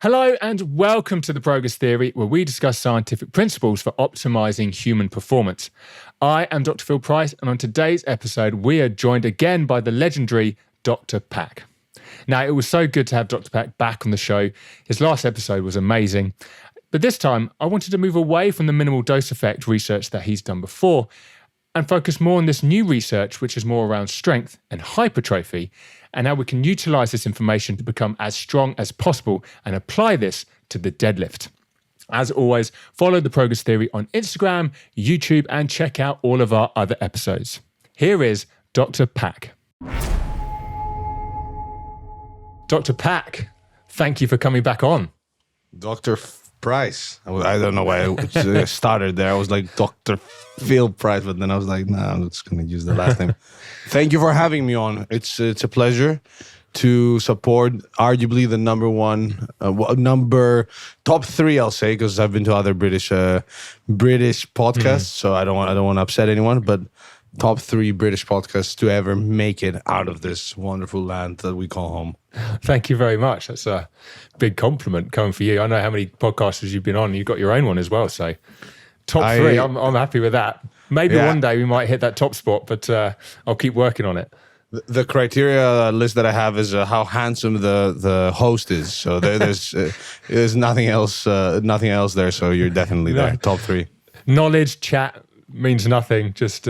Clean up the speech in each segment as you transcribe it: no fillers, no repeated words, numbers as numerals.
Hello and welcome to The Progress Theory, where we discuss scientific principles for optimizing human performance. I am Dr. Phil Price, and on today's episode, we are joined again by the legendary Dr. Pak. Now, it was so good to have Dr. Pak back on the show. His last episode was amazing. But this time, I wanted to move away from the minimal dose effect research that he's done before and focus more on this new research, which is more around strength and hypertrophy, and how we can utilize this information to become as strong as possible and apply this to the deadlift. As always, follow The Progress Theory on Instagram, YouTube, and check out all of our other episodes. Here is Dr. Pak. Dr. Pak, thank you for coming back on. Dr. Price. I don't know why I started there. I was like Dr. Phil Price, but then I was like, nah, I'm just going to use the last name. Thank you for having me on. It's a pleasure to support arguably the top three, I'll say, because I've been to other British podcasts, so I don't want to upset anyone, but top three British podcasts to ever make it out of this wonderful land that we call home. Thank you very much. That's a big compliment coming for you. I know how many podcasters you've been on. You've got your own one as well. So top three, I'm happy with that. Maybe one day we might hit that top spot, but I'll keep working on it. The criteria list that I have is how handsome the host is. So there's nothing else there. So you're definitely there. Top three. Knowledge, chat means nothing. Just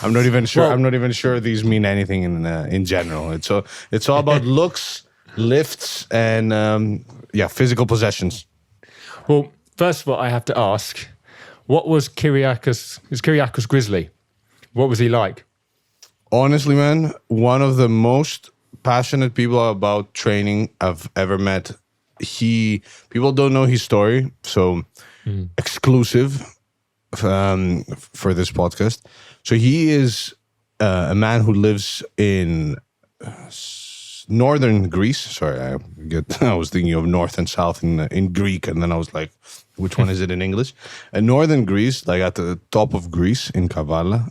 I'm not even sure. I'm not even sure these mean anything in general. It's all about looks, lifts, and physical possessions. Well, first of all, I have to ask, what was Kyriakos Grizzly? What was he like? Honestly, man, one of the most passionate people about training I've ever met. People don't know his story, so exclusive for this podcast. So he is a man who lives in northern Greece. Sorry, I was thinking of north and south in Greek, and then I was like, which one is it in English? Northern Greece, like at the top of Greece in Kavala.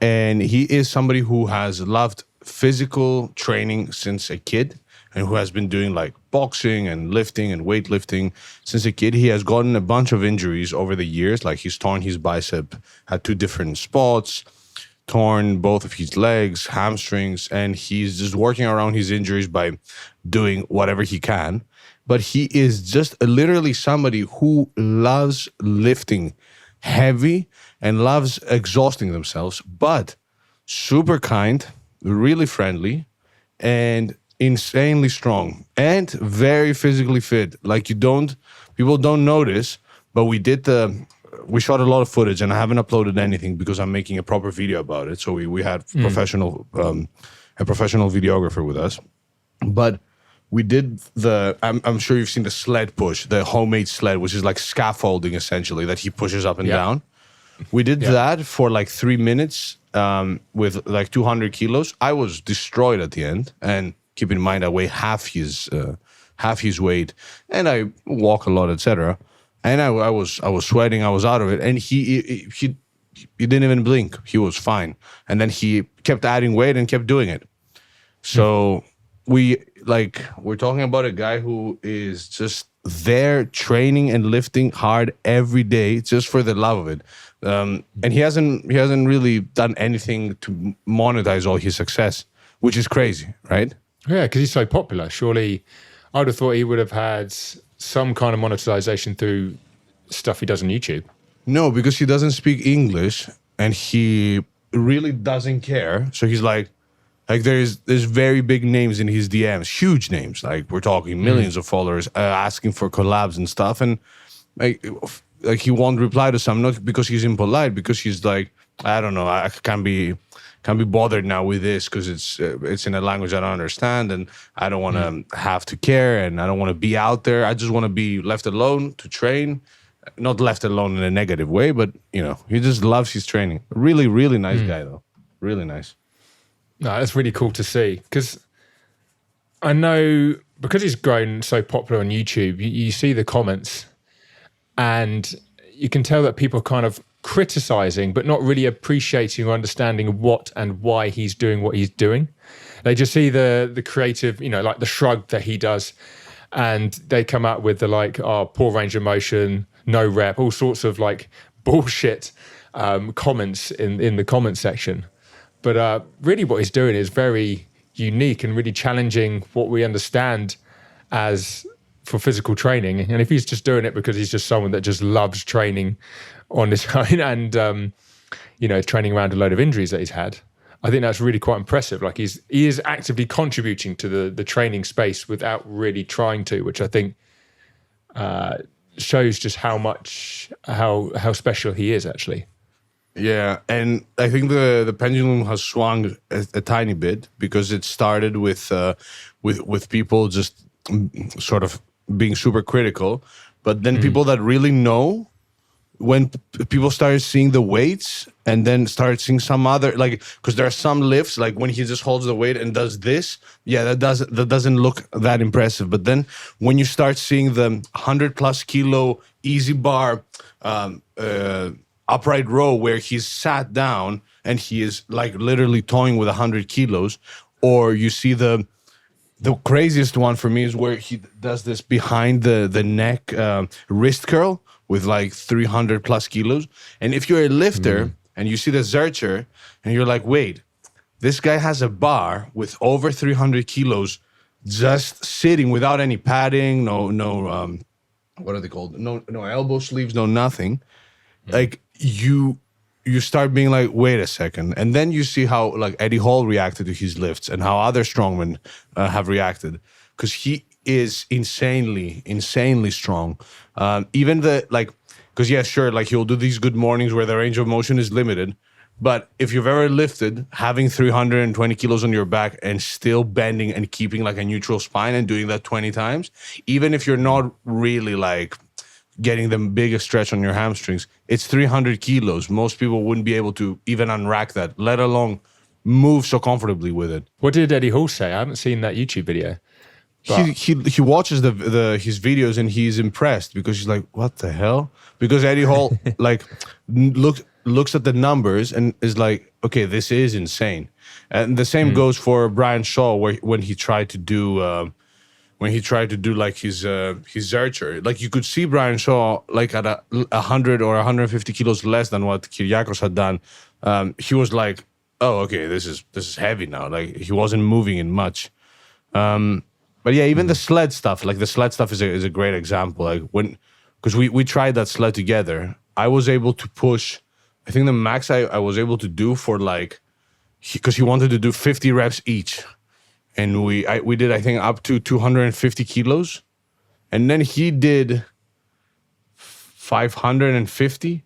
And he is somebody who has loved physical training since a kid, and who has been doing like boxing and lifting and weightlifting since a kid. He has gotten a bunch of injuries over the years. Like he's torn his bicep at 2 different spots, torn both of his legs, hamstrings, and he's just working around his injuries by doing whatever he can. But he is just literally somebody who loves lifting heavy and loves exhausting themselves, but super kind, really friendly, and insanely strong and very physically fit. Like people don't notice, but we shot a lot of footage, and I haven't uploaded anything because I'm making a proper video about it. So we had a professional videographer with us, but we did I'm sure you've seen the sled push, the homemade sled, which is like scaffolding essentially that he pushes up and down. We did that for like 3 minutes with like 200 kilos. I was destroyed at the end, and keep in mind I weigh half his weight, and I walk a lot, etc. And I was sweating. I was out of it, and he didn't even blink. He was fine, and then he kept adding weight and kept doing it. So we're talking about a guy who is just there training and lifting hard every day just for the love of it. And he hasn't really done anything to monetize all his success, which is crazy, right? Yeah, because he's so popular. Surely, I would have thought he would have had some kind of monetization through stuff he does on YouTube. No, because he doesn't speak English, and he really doesn't care. So he's like there's very big names in his DMs, huge names. Like we're talking millions of followers asking for collabs and stuff, and like he won't reply to some, not because he's impolite, because he's like, I don't know, I can't be bothered now with this because it's in a language I don't understand, and I don't want to have to care, and I don't want to be out there. I just want to be left alone to train, not left alone in a negative way, but he just loves his training. Really, really nice guy though, really nice. No, that's really cool to see, because I know because he's grown so popular on YouTube, you see the comments, and you can tell that people are kind of criticizing, but not really appreciating or understanding what and why he's doing what he's doing. They just see the creative, like the shrug that he does, and they come out with the like, poor range of motion, no rep, all sorts of like bullshit comments in the comment section. But really what he's doing is very unique and really challenging what we understand as for physical training. And if he's just doing it because he's just someone that just loves training on his own and, training around a load of injuries that he's had, I think that's really quite impressive. Like he is actively contributing to the training space without really trying to, which I think shows just how special he is actually. Yeah, and I think the pendulum has swung a tiny bit because it started with people just sort of being super critical, but then people that really know, when people started seeing the weights and then started seeing some other, like, because there are some lifts, like when he just holds the weight and does this, that doesn't look that impressive. But then when you start seeing the 100+ kilo easy bar upright row where he's sat down and he is like literally toying with 100 kilos, or you see the craziest one for me is where he does this behind the neck wrist curl with like 300+ kilos. And if you're a lifter and you see the Zercher and you're like, wait, this guy has a bar with over 300 kilos just sitting without any padding, no what are they called? No elbow sleeves, no nothing. Like you start being like, wait a second. And then you see how like Eddie Hall reacted to his lifts and how other strongmen have reacted, because he is insanely strong. Even because yeah, sure, like he'll do these good mornings where the range of motion is limited, but if you've ever lifted, having 320 kilos on your back and still bending and keeping like a neutral spine and doing that 20 times, even if you're not really like getting the biggest stretch on your hamstrings, it's 300 kilos. Most people wouldn't be able to even unrack that, let alone move so comfortably with it. What did Eddie Hall say? I haven't seen that YouTube video. He watches his videos and he's impressed because he's like, what the hell? Because Eddie Hall like looks at the numbers and is like, okay, this is insane. And the same goes for Brian Shaw, when he tried to do like his Zercher. Like you could see Brian Shaw like at 100 or 150 kilos less than what Kyriakos had done. He was like, oh, okay, this is heavy now. Like he wasn't moving in much. But yeah, even the sled stuff, like the sled stuff is a great example. Like because we tried that sled together, I was able to push, I think the max I was able to do for like, because he wanted to do 50 reps each. And we did, I think, up to 250 kilos. And then he did 550.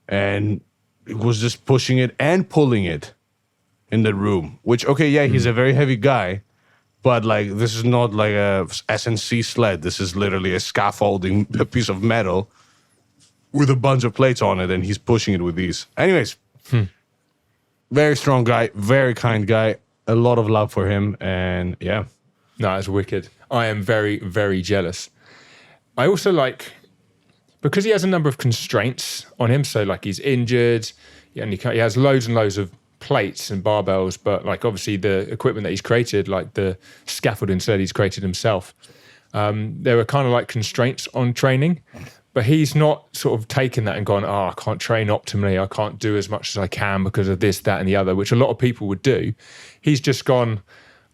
And it was just pushing it and pulling it in the room. Which, okay, yeah, he's a very heavy guy. But like, this is not like a SNC sled. This is literally a scaffolding, a piece of metal with a bunch of plates on it. And he's pushing it with these. Anyways, very strong guy, very kind guy. A lot of love for him, and yeah. No, it's wicked. I am very, very jealous. I also like, because he has a number of constraints on him, so like he's injured, and he has loads and loads of plates and barbells, but like obviously the equipment that he's created, like the scaffolding sled he's created himself, there are kind of like constraints on training, but he's not sort of taken that and gone, I can't train optimally, I can't do as much as I can because of this, that, and the other, which a lot of people would do. He's just gone,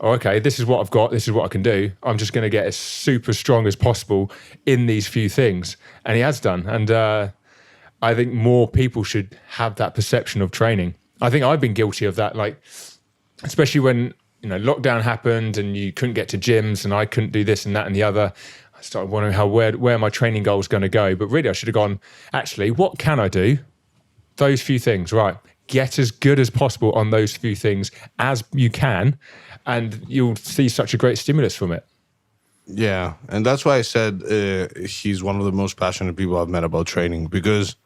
okay, this is what I've got, this is what I can do. I'm just going to get as super strong as possible in these few things. And he has done. And I think more people should have that perception of training. I think I've been guilty of that, like, especially when, lockdown happened and you couldn't get to gyms and I couldn't do this and that and the other. I started wondering where my training goal was going to go. But really, I should have gone, actually, what can I do? Those few things, right? Get as good as possible on those few things as you can, and you'll see such a great stimulus from it. Yeah, and that's why I said he's one of the most passionate people I've met about training, because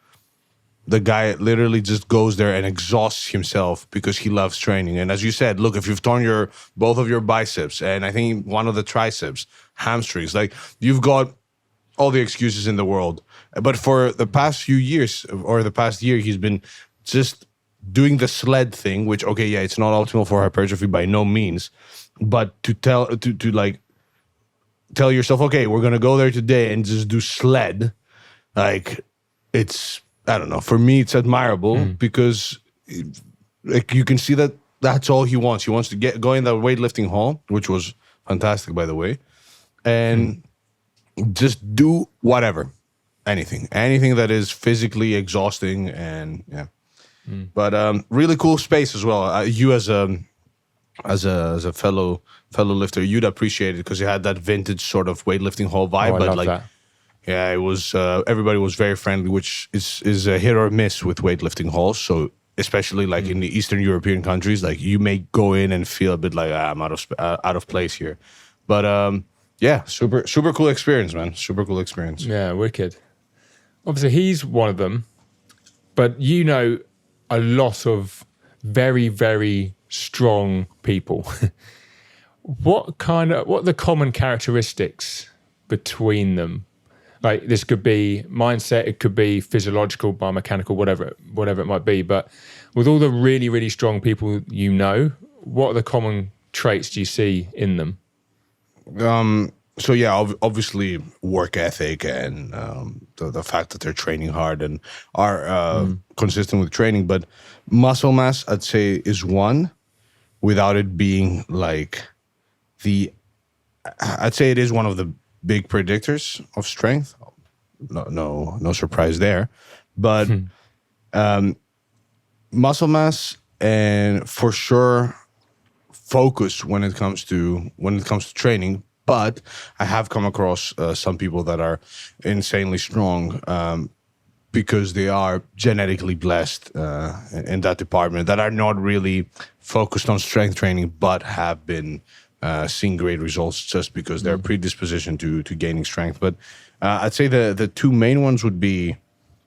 the guy literally just goes there and exhausts himself because he loves training. And as you said, look, if you've torn both of your biceps and I think one of the triceps, hamstrings, like you've got all the excuses in the world. But for the past few years or the past year, he's been just doing the sled thing, which, okay, yeah, it's not optimal for hypertrophy by no means, but to tell yourself, okay, we're going to go there today and just do sled. Like, it's, I don't know, for me, it's admirable because like you can see that that's all he wants. He wants to go in the weightlifting hall, which was fantastic, by the way, and just do whatever, anything that is physically exhausting, and yeah. But really cool space as well. You as a fellow lifter, you'd appreciate it because you had that vintage sort of weightlifting hall vibe. I but love like, that. yeah, it was everybody was very friendly, which is a hit or miss with weightlifting halls. So especially like in the Eastern European countries, like you may go in and feel a bit like I'm out of place here. But yeah, super cool experience, man. Super cool experience. Yeah, wicked. Obviously, he's one of them, but you know a lot of very, very strong people. What are the common characteristics between them? Like, this could be mindset, it could be physiological, biomechanical, whatever it might be. But with all the really, really strong people you know, what are the common traits do you see in them? So yeah, obviously work ethic and the fact that they're training hard and are consistent with training. But muscle mass, I'd say, is one, without it being like I'd say it is one of the big predictors of strength. No surprise there. But muscle mass and for sure focus when it comes to training. But I have come across some people that are insanely strong because they are genetically blessed in that department, that are not really focused on strength training, but have been seeing great results just because they're predispositioned to gaining strength. But I'd say the two main ones would be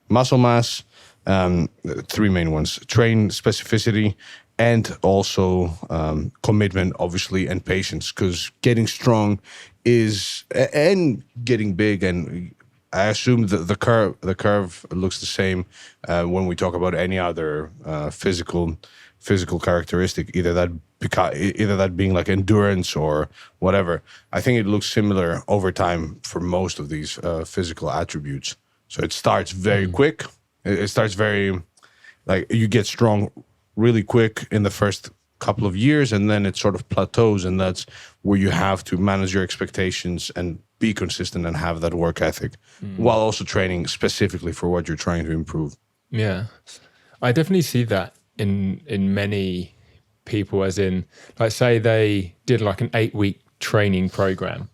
muscle mass, three main ones: train specificity, and also commitment, obviously, and patience. Because getting strong and getting big, and I assume that the curve looks the same when we talk about any other physical characteristic, either that being like endurance or whatever. I think it looks similar over time for most of these physical attributes. So it starts very quick. It starts very, like, you get strong really quick in the first couple of years, and then it sort of plateaus, and that's where you have to manage your expectations and be consistent and have that work ethic while also training specifically for what you're trying to improve. Yeah, I definitely see that in many people, as in, like, say they did like an 8-week training program,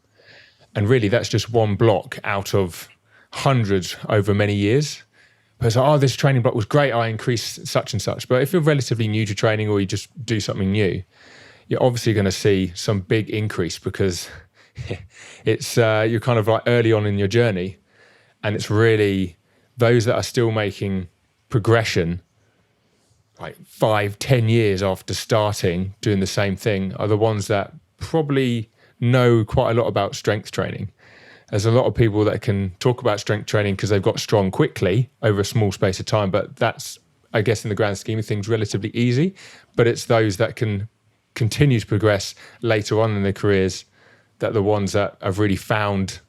and really that's just one block out of hundreds over many years. But it's like, oh, this training block was great, I increased such and such. But if you're relatively new to training, or you just do something new, you're obviously going to see some big increase, because it's you're kind of like early on in your journey, and it's really those that are still making progression like 5-10 years after starting doing the same thing are the ones that probably know quite a lot about strength training. There's a lot of people that can talk about strength training because they've got strong quickly over a small space of time, but that's, I guess, in the grand scheme of things, relatively easy. But it's those that can continue to progress later on in their careers that are the ones that have really found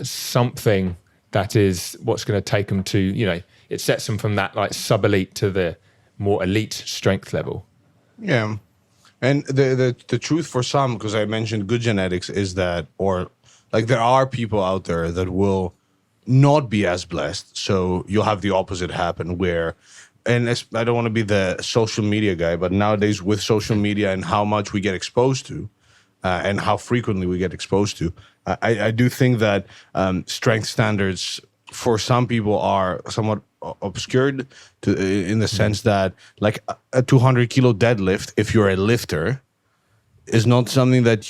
something that is what's going to take them to, you know, it sets them from that like sub-elite to the more elite strength level. Yeah. And the truth for some, because I mentioned good genetics, is that, or like, there are people out there that will not be as blessed. So you'll have the opposite happen where, and I don't want to be the social media guy, but nowadays with social media and how much we get exposed to and how frequently we get exposed to, I do think that strength standards for some people are somewhat obscured in the sense that, like, a 200 kilo deadlift, if you're a lifter, is not something that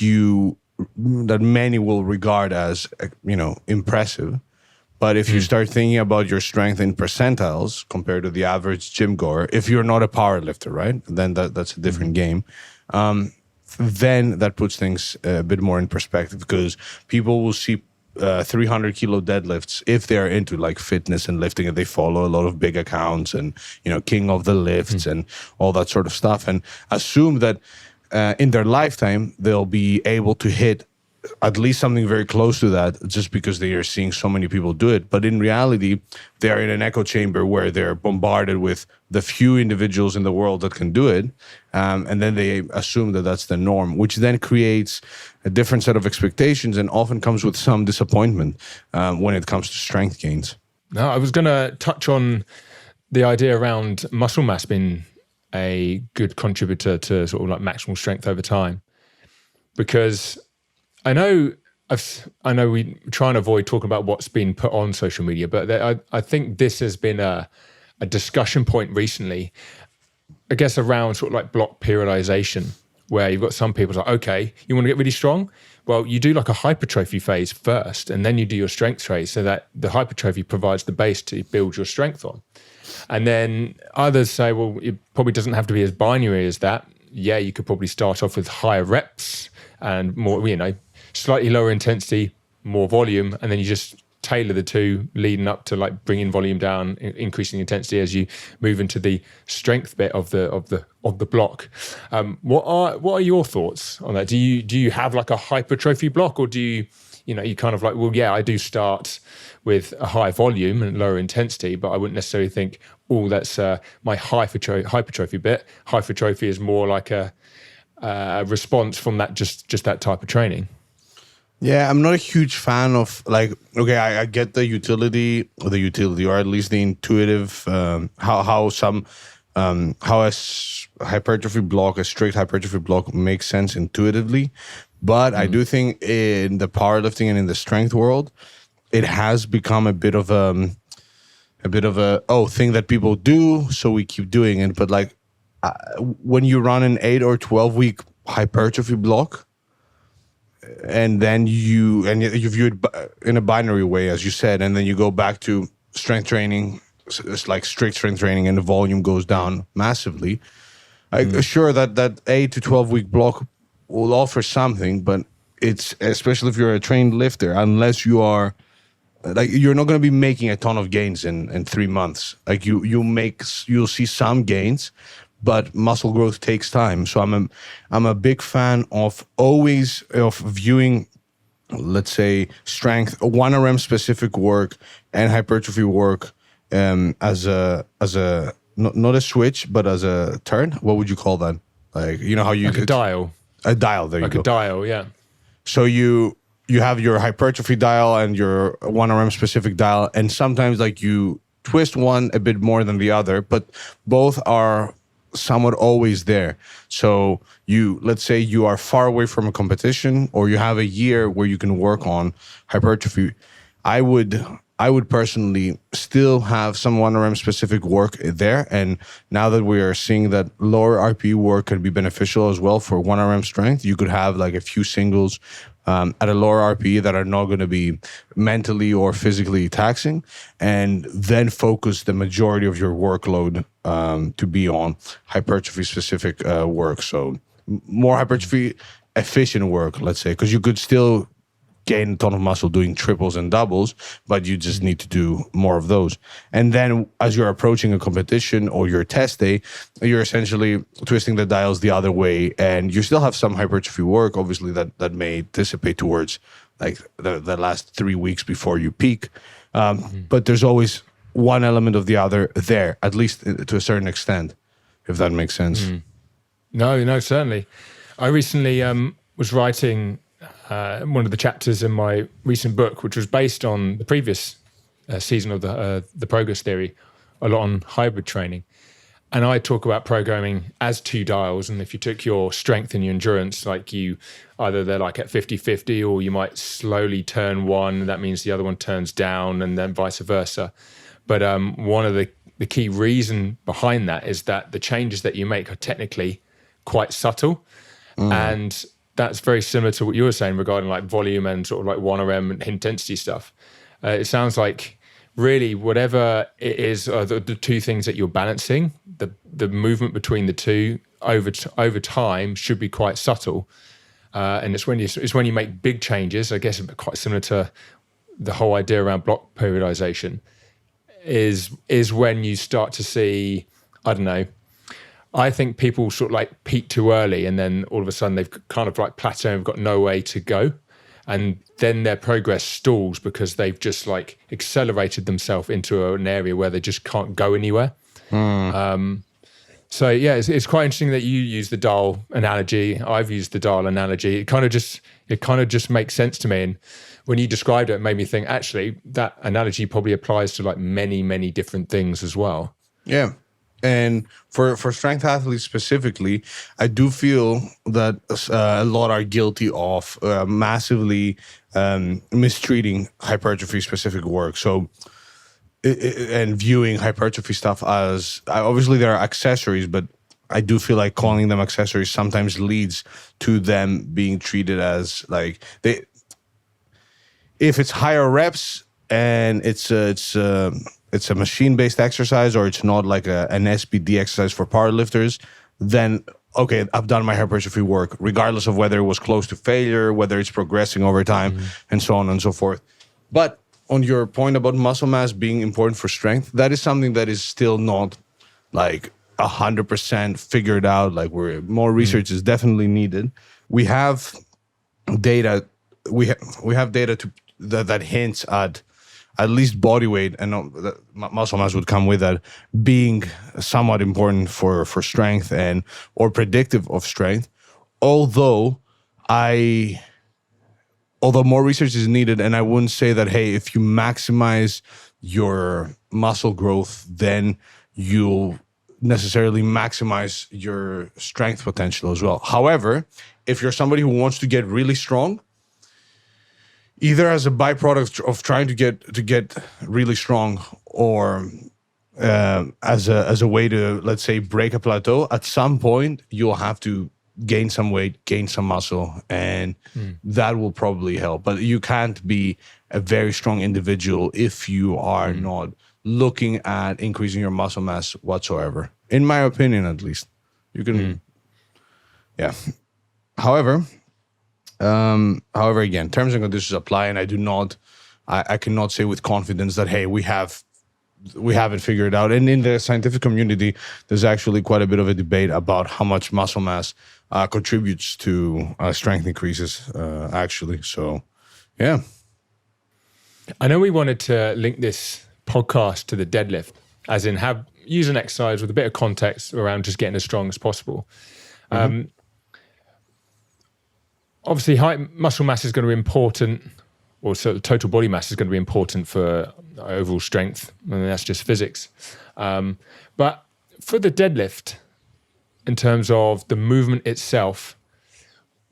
many will regard as, you know, impressive. But if you start thinking about your strength in percentiles compared to the average gym goer, if you're not a power lifter, right, then that's a different game. Then that puts things a bit more in perspective, because people will see 300 kilo deadlifts if they're into like fitness and lifting, and they follow a lot of big accounts and, you know, king of the lifts and all that sort of stuff, and assume that in their lifetime they'll be able to hit at least something very close to that, just because they are seeing so many people do it. But in reality, they are in an echo chamber where they're bombarded with the few individuals in the world that can do it, and then they assume that that's the norm, which then creates a different set of expectations and often comes with some disappointment when it comes to strength gains. No, I was going to touch on the idea around muscle mass being a good contributor to sort of like maximal strength over time, because I know we try and avoid talking about what's been put on social media, but I think this has been a discussion point recently, I guess, around sort of like block periodization, where you've got some people like, okay, you want to get really strong? Well, you do like a hypertrophy phase first, and then you do your strength phase, so that the hypertrophy provides the base to build your strength on. And then others say, well, it probably doesn't have to be as binary as that. Yeah, you could probably start off with higher reps and more, you know, slightly lower intensity, more volume, and then you just tailor the two, leading up to like bringing volume down, increasing intensity as you move into the strength bit of the block. What are your thoughts on that? Do you have like a hypertrophy block, or do you kind of like, well, yeah, I do start with a high volume and lower intensity, but I wouldn't necessarily think, oh, that's my hypertrophy bit. Hypertrophy is more like a response from that just that type of training. Yeah, I'm not a huge fan of like, okay, I get the utility, or at least the intuitive, how a hypertrophy block, a strict hypertrophy block makes sense intuitively. But I do think in the powerlifting and in the strength world, it has become a bit of a thing that people do, so we keep doing it. But like when you run an 8 or 12 week hypertrophy block, and then you view it in a binary way, as you said, and then you go back to strength training, it's like strict strength training, and the volume goes down massively. Sure, that 8 to 12 week block will offer something, but it's, especially if you're a trained lifter, unless you are like, you're not going to be making a ton of gains in 3 months. Like you'll see some gains, but muscle growth takes time. So I'm a big fan of always viewing, let's say, strength, 1RM specific work and hypertrophy work as a not a switch, but as a turn. What would you call that? Like, you know how you like a dial. A dial. There you go. Like a dial, yeah. So you have your hypertrophy dial and your 1RM specific dial, and sometimes like you twist one a bit more than the other, but both are somewhat always there. So let's say you are far away from a competition, or you have a year where you can work on hypertrophy. I would personally still have some 1RM specific work there. And now that we are seeing that lower RPE work can be beneficial as well for 1RM strength, you could have like a few singles at a lower RPE that are not going to be mentally or physically taxing, and then focus the majority of your workload to be on hypertrophy specific work. So more hypertrophy efficient work, let's say, because you could still gain a ton of muscle doing triples and doubles, but you just need to do more of those. And then as you're approaching a competition or your test day, you're essentially twisting the dials the other way, and you still have some hypertrophy work, obviously, that may dissipate towards like the last 3 weeks before you peak. But there's always one element of the other there, at least to a certain extent, if that makes sense. No, certainly. I recently was writing one of the chapters in my recent book, which was based on the previous season of the progress theory, a lot on hybrid training. And I talk about programming as two dials. And if you took your strength and your endurance, like either they're like at 50-50, or you might slowly turn one, and that means the other one turns down, and then vice versa. But one of the key reason behind that is that the changes that you make are technically quite subtle. And that's very similar to what you were saying regarding like volume and sort of like 1RM and intensity stuff. It sounds like really whatever it is, the two things that you're balancing, the movement between the two over time should be quite subtle. And it's when you make big changes, I guess quite similar to the whole idea around block periodization is when you start to see, I don't know, I think people sort of like peak too early and then all of a sudden they've kind of like plateaued and got no way to go. And then their progress stalls because they've just like accelerated themselves into an area where they just can't go anywhere. So yeah, it's quite interesting that you use the dial analogy. I've used the dial analogy. It kind of just makes sense to me. And when you described it, it made me think, actually, that analogy probably applies to like many, many different things as well. Yeah. And for strength athletes specifically, I do feel that a lot are guilty of massively mistreating hypertrophy-specific work. So, and viewing hypertrophy stuff as, obviously there are accessories, but I do feel like calling them accessories sometimes leads to them being treated as like if it's higher reps and it's a machine-based exercise, or it's not like an SBD exercise for powerlifters, then okay, I've done my hypertrophy work, regardless of whether it was close to failure, whether it's progressing over time, and so on and so forth. But on your point about muscle mass being important for strength, that is something that is still not like 100% figured out. Like more research is definitely needed. We have data. We have data that hints at least body weight, and muscle mass would come with that, being somewhat important for strength or predictive of strength. Although more research is needed, and I wouldn't say that, hey, if you maximize your muscle growth, then you'll necessarily maximize your strength potential as well. However, if you're somebody who wants to get really strong, either as a byproduct of trying to get really strong, or as a way to, let's say, break a plateau, at some point you'll have to gain some weight, gain some muscle, and that will probably help. But you can't be a very strong individual if you are not looking at increasing your muscle mass whatsoever. In my opinion, at least. You can, yeah. However, again, terms and conditions apply, and I cannot say with confidence that, hey, we have it figured out. And in the scientific community, there's actually quite a bit of a debate about how much muscle mass contributes to strength increases, actually. So, yeah. I know we wanted to link this podcast to the deadlift, as in use an exercise with a bit of context around just getting as strong as possible. Obviously, muscle mass is going to be important, or so the total body mass is going to be important for overall strength, and that's just physics. But for the deadlift, in terms of the movement itself,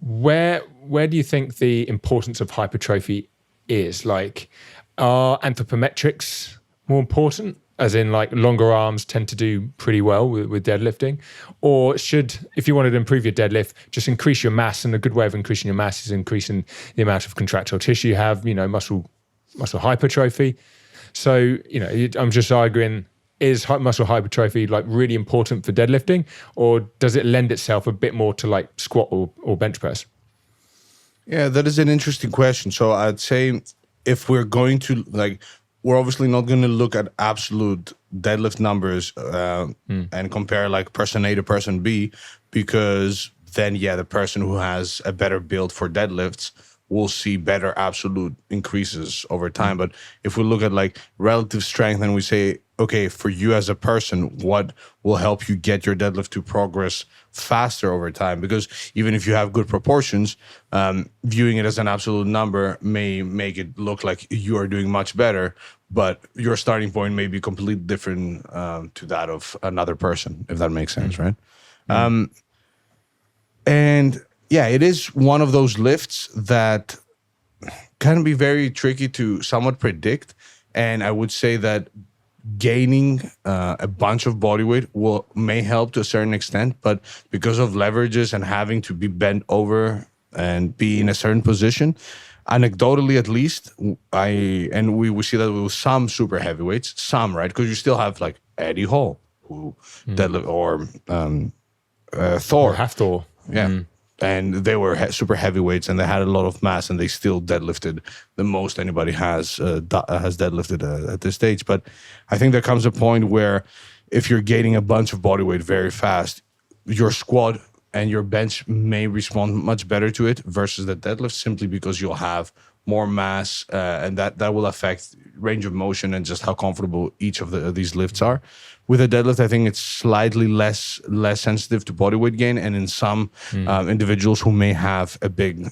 where do you think the importance of hypertrophy is? Like, are anthropometrics more important? As in, like, longer arms tend to do pretty well with deadlifting? Or if you wanted to improve your deadlift, just increase your mass? And a good way of increasing your mass is increasing the amount of contractile tissue you have, muscle hypertrophy. So, I'm just arguing, is muscle hypertrophy like really important for deadlifting? Or does it lend itself a bit more to like squat or bench press? Yeah, that is an interesting question. So I'd say if we're going to we're obviously not going to look at absolute deadlift numbers and compare like person A to person B, because then, the person who has a better build for deadlifts will see better absolute increases over time. But if we look at like relative strength and we say, okay, for you as a person, what will help you get your deadlift to progress faster over time? Because even if you have good proportions, viewing it as an absolute number may make it look like you are doing much better, but your starting point may be completely different to that of another person, if that makes sense, right? And yeah, it is one of those lifts that can be very tricky to somewhat predict. And I would say that gaining a bunch of body weight may help to a certain extent, but because of leverages and having to be bent over and be in a certain position, anecdotally at least, we see that with some super heavyweights, right? Because you still have like Eddie Hall, who deadlift, or Thor. Or Hafthor. Yeah. and they were super heavyweights, and they had a lot of mass, and they still deadlifted the most anybody has deadlifted at this stage. But I think there comes a point where if you're gaining a bunch of body weight very fast, your squat and your bench may respond much better to it versus the deadlift, simply because you'll have more mass, and that will affect range of motion and just how comfortable each of these lifts are. With a deadlift, I think it's slightly less sensitive to body weight gain, and in some individuals who may have a big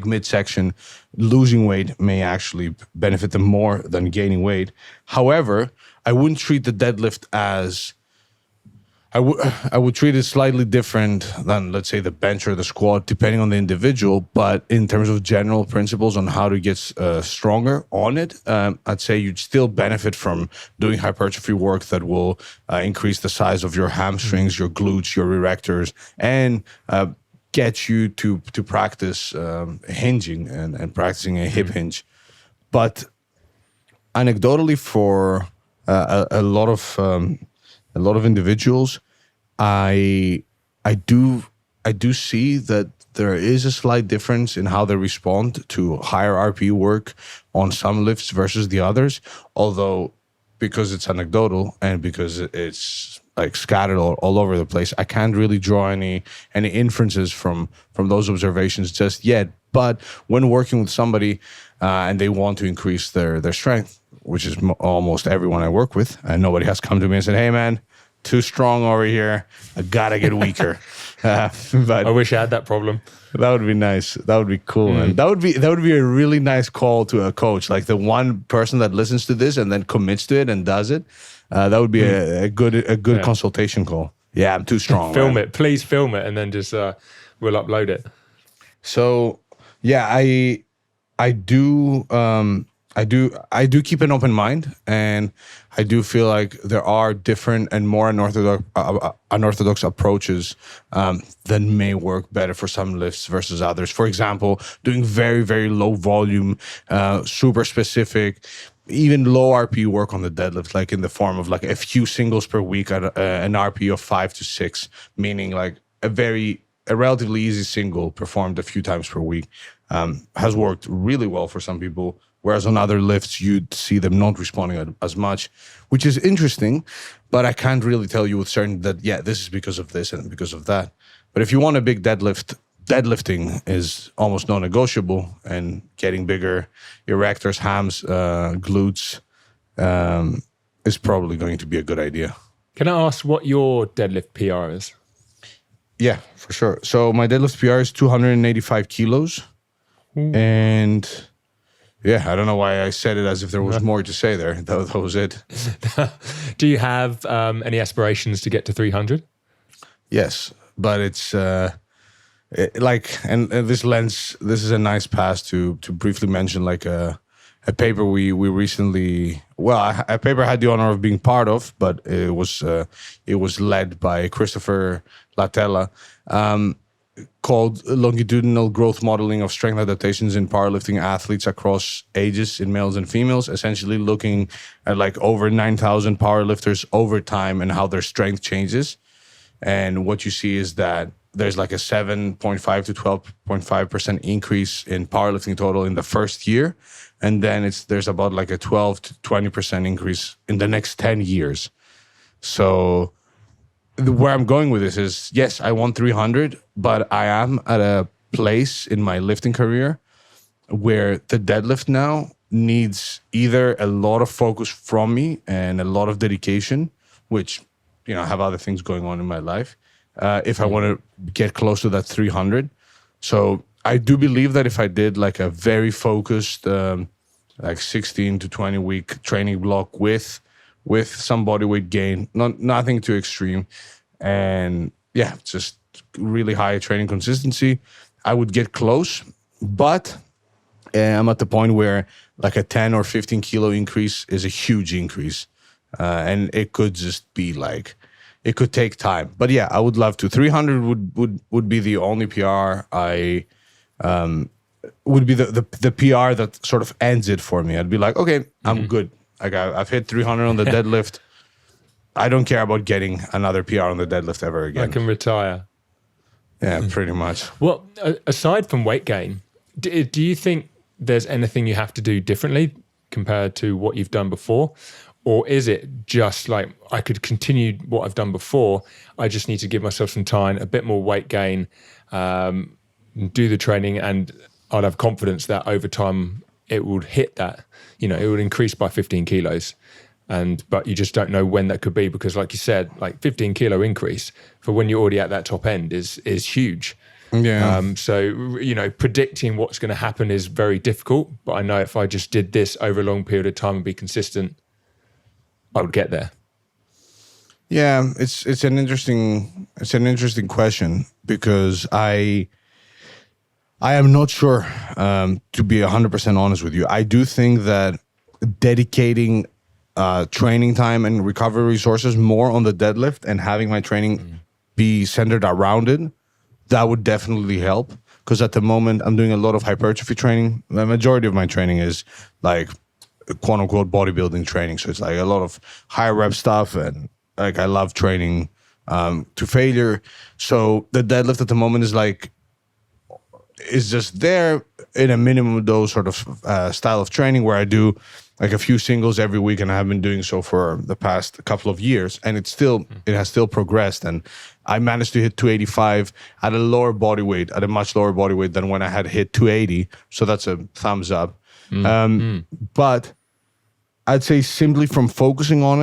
midsection, losing weight may actually benefit them more than gaining weight. However, I wouldn't treat the deadlift as I would treat it slightly different than, let's say, the bench or the squat, depending on the individual. But in terms of general principles on how to get stronger on it, I'd say you'd still benefit from doing hypertrophy work that will increase the size of your hamstrings, your glutes, your erectors, and get you to practice hinging and practicing a hip hinge. But anecdotally, for a lot of individuals, I do see that there is a slight difference in how they respond to higher RPE work on some lifts versus the others. Although, because it's anecdotal and because it's like scattered all over the place, I can't really draw any inferences from those observations just yet. But when working with somebody and they want to increase their strength, which is almost everyone I work with, and nobody has come to me and said, "Hey man, too strong over here, I gotta get weaker." But I wish I had that problem. That would be nice. That would be cool, man. That would be a really nice call to a coach, like the one person that listens to this and then commits to it and does it. That would be a good consultation call. Yeah, I'm too strong. Film it, please film it, and then just we'll upload it. So yeah, I do keep an open mind, and I do feel like there are different and more unorthodox approaches that may work better for some lifts versus others. For example, doing very, very low volume, super specific, even low RPE work on the deadlift, like in the form of like a few singles per week at an RPE of 5 to 6, meaning like a relatively easy single performed a few times per week, has worked really well for some people. Whereas on other lifts, you'd see them not responding as much, which is interesting, but I can't really tell you with certainty that, yeah, this is because of this and because of that. But if you want a big deadlift, deadlifting is almost non-negotiable, and getting bigger erectors, hams, glutes is probably going to be a good idea. Can I ask what your deadlift PR is? Yeah, for sure. So my deadlift PR is 285 kilos. Ooh. And yeah, I don't know why I said it as if there was more to say there. That was it. Do you have any aspirations to get to 300? Yes, but it's this is a nice pass to briefly mention like a paper we recently, a paper I had the honor of being part of, but it was led by Christopher Latella, called Longitudinal Growth Modeling of Strength Adaptations in Powerlifting Athletes Across Ages in Males and Females, essentially looking at like over 9,000 powerlifters over time and how their strength changes. And what you see is that there's like a 7.5 to 12.5% increase in powerlifting total in the first year. And then there's about like a 12 to 20% increase in the next 10 years. So where I'm going with this is, yes, I want 300, but I am at a place in my lifting career where the deadlift now needs either a lot of focus from me and a lot of dedication, which, I have other things going on in my life, if I want to get close to that 300. So I do believe that if I did like a very focused, like 16 to 20 week training block with some body weight gain, nothing too extreme, and yeah, just really high training consistency, I would get close. But I'm at the point where like a 10 or 15 kilo increase is a huge increase, and it could just be like, it could take time. But yeah, I would love to. 300 would be the only PR I would be the PR that sort of ends it for me. I'd be like, okay, I'm good. Like I've hit 300 on the deadlift. I don't care about getting another PR on the deadlift ever again. I can retire. Yeah, pretty much. Well, aside from weight gain, do you think there's anything you have to do differently compared to what you've done before? Or is it just like, I could continue what I've done before, I just need to give myself some time, a bit more weight gain, do the training, and I'd have confidence that over time it would hit that, it would increase by 15 kilos. But you just don't know when that could be, because like you said, like 15 kilo increase for when you're already at that top end is huge. Yeah. So, predicting what's going to happen is very difficult, but I know if I just did this over a long period of time and be consistent, I would get there. Yeah, it's an interesting question, because I am not sure, to be 100% honest with you. I do think that dedicating training time and recovery resources more on the deadlift and having my training be centered around it, that would definitely help. Because at the moment, I'm doing a lot of hypertrophy training. The majority of my training is like quote unquote bodybuilding training. So it's like a lot of high rep stuff, and like I love training to failure. So the deadlift at the moment is just there in a minimum dose sort of style of training, where I do like a few singles every week, and I have been doing so for the past couple of years, and it has still progressed. And I managed to hit 285 at a much lower body weight than when I had hit 280. So that's a thumbs up. But I'd say simply from focusing on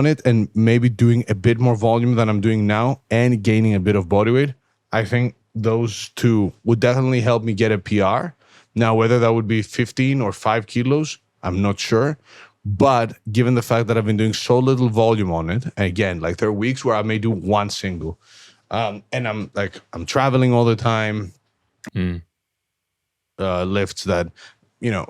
it and maybe doing a bit more volume than I'm doing now and gaining a bit of body weight, I think those two would definitely help me get a PR. Now, whether that would be 15 or 5 kilos, I'm not sure. But given the fact that I've been doing so little volume on it, and again, like there are weeks where I may do one single, and I'm traveling all the time, lifts that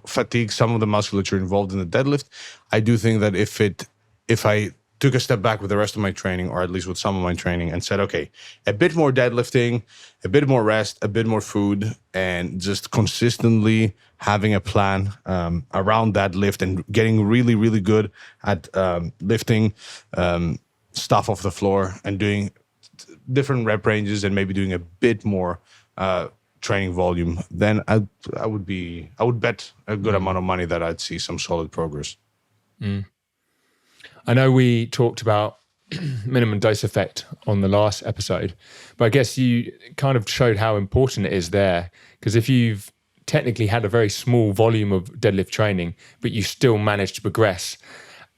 fatigue some of the musculature involved in the deadlift. I do think that if I took a step back with the rest of my training, or at least with some of my training, and said, okay, a bit more deadlifting, a bit more rest, a bit more food, and just consistently having a plan around that lift and getting really, really good at lifting stuff off the floor and doing different rep ranges and maybe doing a bit more training volume, then I would bet a good amount of money that I'd see some solid progress. I know we talked about minimum dose effect on the last episode, but I guess you kind of showed how important it is there, because if you've technically had a very small volume of deadlift training, but you still managed to progress,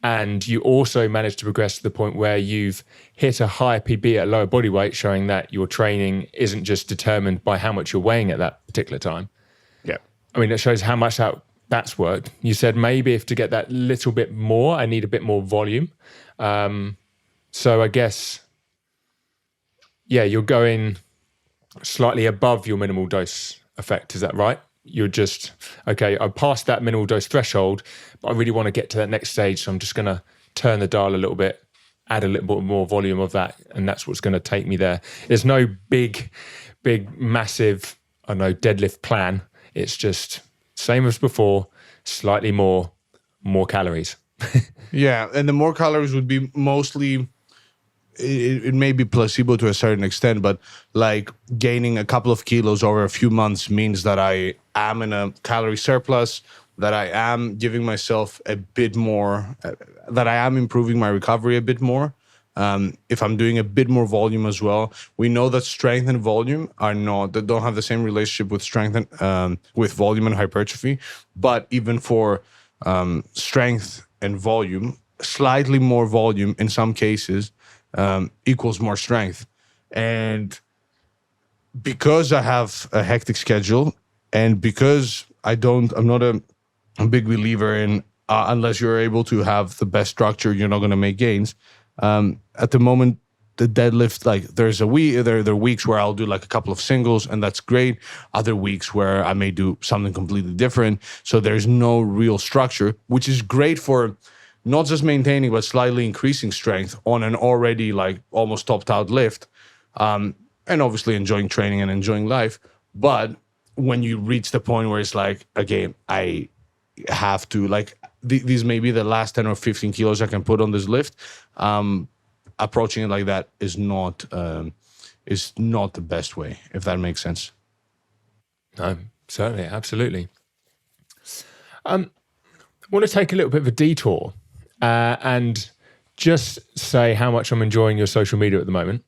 and you also managed to progress to the point where you've hit a higher PB at lower body weight, showing that your training isn't just determined by how much you're weighing at that particular time. Yeah. I mean, it shows how much that's worked. You said maybe if to get that little bit more, I need a bit more volume. So I guess, yeah, you're going slightly above your minimal dose effect. Is that right? You're just, okay, I passed that minimal dose threshold, but I really want to get to that next stage. So I'm just going to turn the dial a little bit, add a little bit more volume of that. And that's what's going to take me there. There's no big, massive, deadlift plan. It's just same as before, slightly more calories. Yeah. And the more calories would be mostly, it may be placebo to a certain extent, but like gaining a couple of kilos over a few months means that I am in a calorie surplus, that I am giving myself a bit more, that I am improving my recovery a bit more. If I'm doing a bit more volume as well, we know that strength and volume don't have the same relationship with strength and with volume and hypertrophy. But even for strength and volume, slightly more volume in some cases equals more strength. And because I have a hectic schedule, and because I'm not a big believer in unless you're able to have the best structure, you're not going to make gains. At the moment, the deadlift, like there are weeks where I'll do like a couple of singles, and that's great. Other weeks where I may do something completely different. So there's no real structure, which is great for not just maintaining, but slightly increasing strength on an already like almost topped out lift. And obviously enjoying training and enjoying life. But when you reach the point where it's like, okay, I have to like, these may be the last 10 or 15 kilos I can put on this lift. Approaching it like that is not is not the best way, if that makes sense. No, certainly, absolutely. I want to take a little bit of a detour and just say how much I'm enjoying your social media at the moment.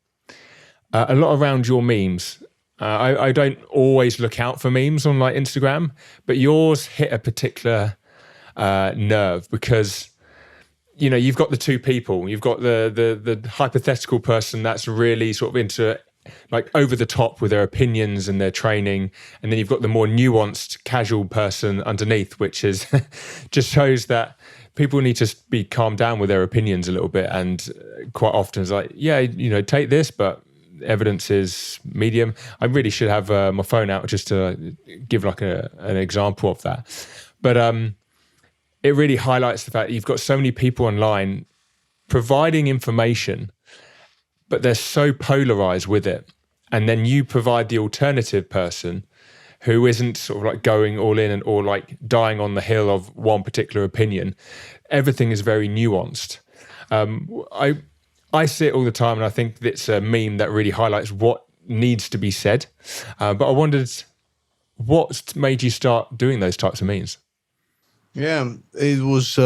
A lot around your memes. I don't always look out for memes on like Instagram, but yours hit a particular nerve because, you know, you've got the two people. You've got the hypothetical person that's really sort of into like over the top with their opinions and their training, and then you've got the more nuanced casual person underneath, which is just shows that people need to be calmed down with their opinions a little bit. And quite often it's like, yeah, you know, take this, but evidence is medium. I really should have my phone out just to give like an example of that. But it really highlights the fact that you've got so many people online providing information, but they're so polarized with it. And then you provide the alternative person who isn't sort of like going all in and or like dying on the hill of one particular opinion. Everything is very nuanced. I see it all the time, and I think it's a meme that really highlights what needs to be said. But I wondered, what made you start doing those types of memes? Yeah, it was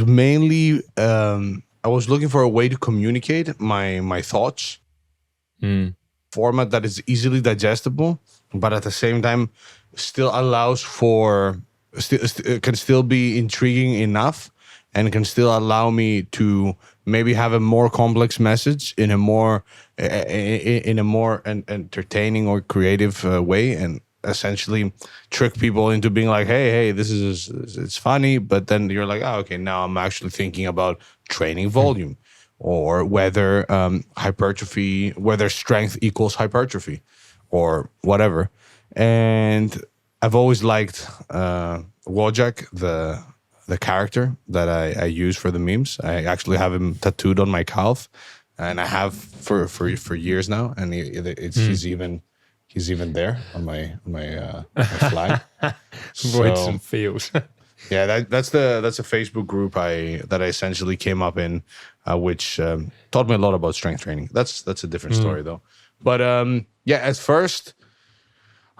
mainly I was looking for a way to communicate my thoughts, format that is easily digestible, but at the same time still allows for can still be intriguing enough, and can still allow me to maybe have a more complex message in a more entertaining or creative way, and essentially trick people into being like, hey, this is it's funny, but then you're like, oh, okay, now I'm actually thinking about training volume, or whether hypertrophy, whether strength equals hypertrophy, or whatever. And I've always liked Wojak, the character that I use for the memes. I actually have him tattooed on my calf, and I have for years now. And he's even there on my flag. Voids and feels. Yeah, that's a Facebook group that I essentially came up in, which taught me a lot about strength training. That's a different story though. But yeah, at first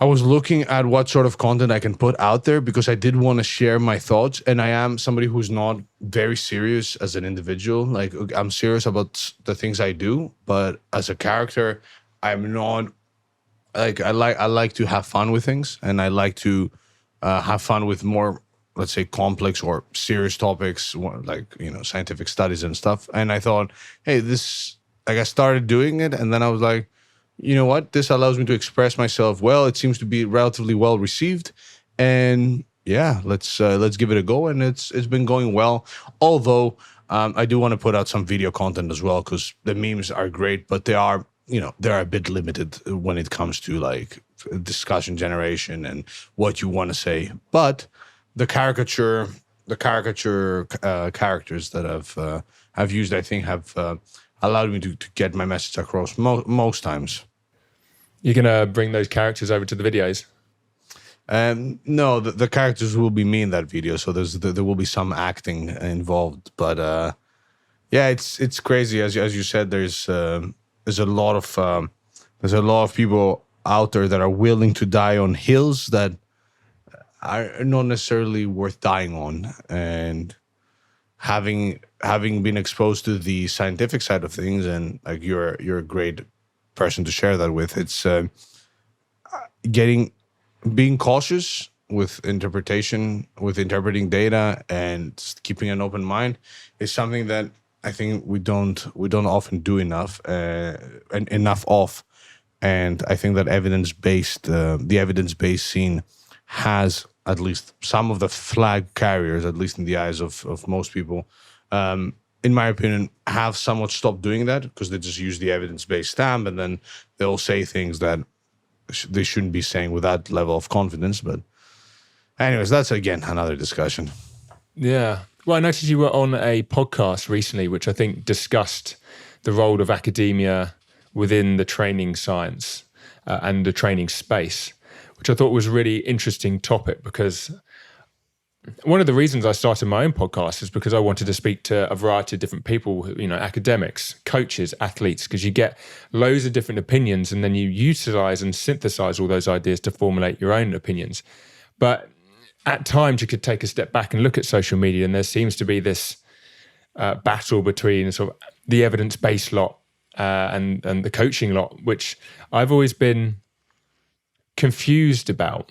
I was looking at what sort of content I can put out there, because I did want to share my thoughts. And I am somebody who's not very serious as an individual. Like, I'm serious about the things I do, but as a character, I'm not. Like, I like to have fun with things, and I like to have fun with more, let's say, complex or serious topics, like, you know, scientific studies and stuff. And I thought, hey, I started doing it, and then I was like, you know what? This allows me to express myself well. It seems to be relatively well received, and yeah, let's give it a go. And it's been going well. Although I do want to put out some video content as well, because the memes are great, but they're a bit limited when it comes to like discussion generation and what you want to say. But the caricature characters that I've used, I think, have allowed me to get my message across most times. You're gonna bring those characters over to the videos? No, the characters will be me in that video, so there will be some acting involved. But yeah, it's crazy, as you said. There's a lot of people out there that are willing to die on hills that are not necessarily worth dying on. And having been exposed to the scientific side of things, and like you're a great person to share that with. It's being cautious with interpreting data, and just keeping an open mind is something that I think we don't often do enough of. And I think that the evidence-based scene has at least some of the flag carriers, at least in the eyes of most people, in my opinion, have somewhat stopped doing that, because they just use the evidence-based stamp, and then they'll say things that they shouldn't be saying with that level of confidence. But anyways, that's again another discussion. Yeah. Well, I noticed you were on a podcast recently, which I think discussed the role of academia within the training science and the training space, which I thought was a really interesting topic, because one of the reasons I started my own podcast is because I wanted to speak to a variety of different people, academics, coaches, athletes, because you get loads of different opinions and then you utilize and synthesize all those ideas to formulate your own opinions. But at times you could take a step back and look at social media, and there seems to be this battle between sort of the evidence-based lot and the coaching lot, which I've always been confused about,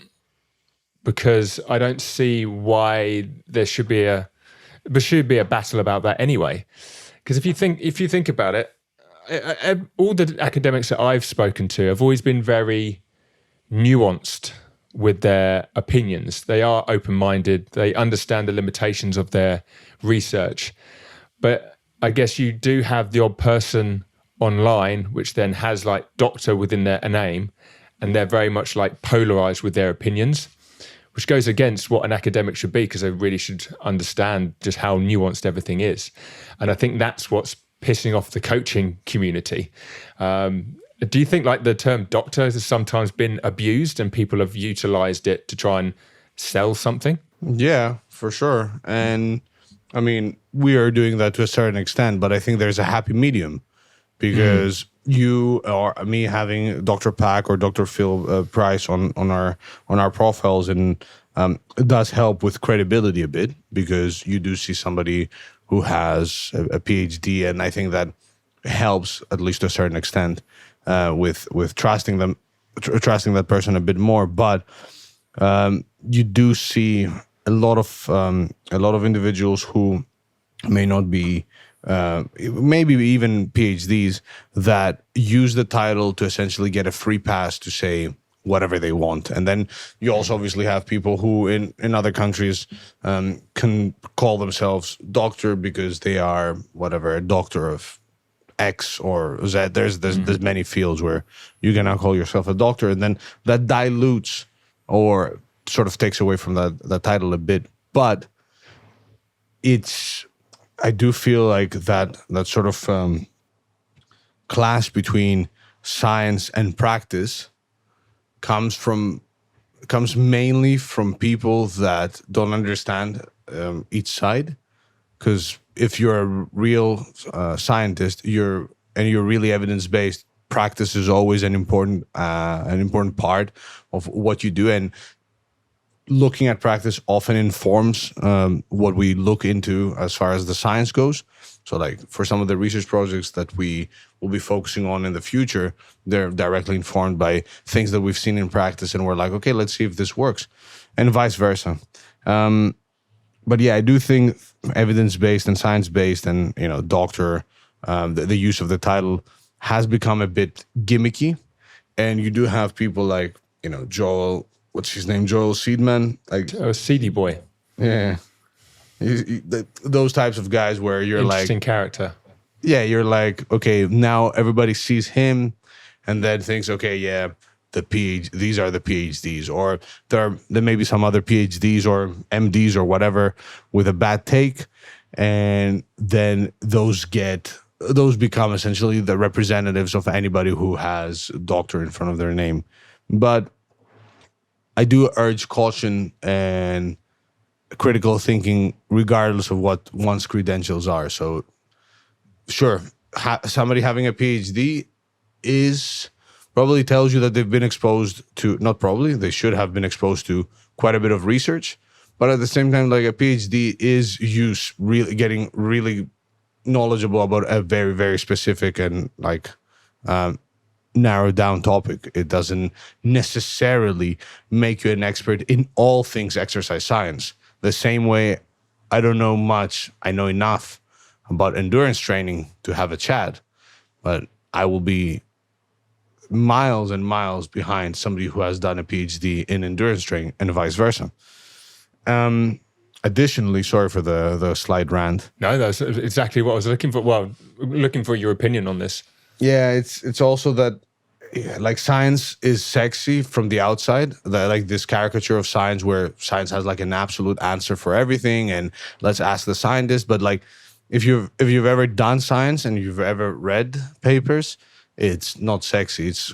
because I don't see why there should be a battle about that anyway. Because if you think about it, all the academics that I've spoken to have always been very nuanced with their opinions. They are open-minded. They understand the limitations of their research. But I guess you do have the odd person online which then has like doctor within their name, and they're very much like polarized with their opinions, which goes against what an academic should be, because they really should understand just how nuanced everything is. And I think that's what's pissing off the coaching community. Do you think like the term doctor has sometimes been abused and people have utilized it to try and sell something? Yeah, for sure. And I mean, we are doing that to a certain extent, but I think there's a happy medium, because you or me having Dr. Pack or Dr. Phil Price on our profiles, and it does help with credibility a bit, because you do see somebody who has a PhD, and I think that helps at least to a certain extent with trusting them, trusting that person a bit more. But you do see a lot of individuals who may not be maybe even PhDs that use the title to essentially get a free pass to say whatever they want. And then you also obviously have people who in other countries can call themselves doctor because they are whatever, a doctor of X or Z. There's many fields where you can now call yourself a doctor, and then that dilutes or sort of takes away from that title a bit. But I do feel like that sort of clash between science and practice comes mainly from people that don't understand each side. Because if you're a real scientist, you're really evidence-based, practice is always an important part of what you do. And looking at practice often informs what we look into as far as the science goes. So like for some of the research projects that we will be focusing on in the future, they're directly informed by things that we've seen in practice, and we're like, okay, let's see if this works, and vice versa. But yeah, I do think evidence-based and science-based and, doctor, the use of the title has become a bit gimmicky. And you do have people like, Joel, what's his name? Joel Seedman. Like, Seedy boy. Yeah. Those types of guys where you're Interesting character. Yeah, you're like, okay, now everybody sees him and then thinks, okay, yeah, these are the PhDs, or there may be some other PhDs or MDs or whatever with a bad take, and then those become essentially the representatives of anybody who has doctor in front of their name. But I do urge caution and critical thinking regardless of what one's credentials are. So sure, somebody having a PhD probably tells you that they've been exposed to, not probably, they should have been exposed to quite a bit of research. But at the same time, like a PhD is getting really knowledgeable about a very, very specific and like narrowed down topic. It doesn't necessarily make you an expert in all things exercise science. The same way I don't know much, I know enough about endurance training to have a chat, but I will be miles and miles behind somebody who has done a PhD in endurance training, and vice versa. Additionally, sorry for the slight rant. No, that's exactly what I was looking for. Well, looking for your opinion on this. Yeah, it's also that like science is sexy from the outside. Like this caricature of science where science has like an absolute answer for everything, and let's ask the scientist. But like if you've ever done science and you've ever read papers, it's not sexy. It's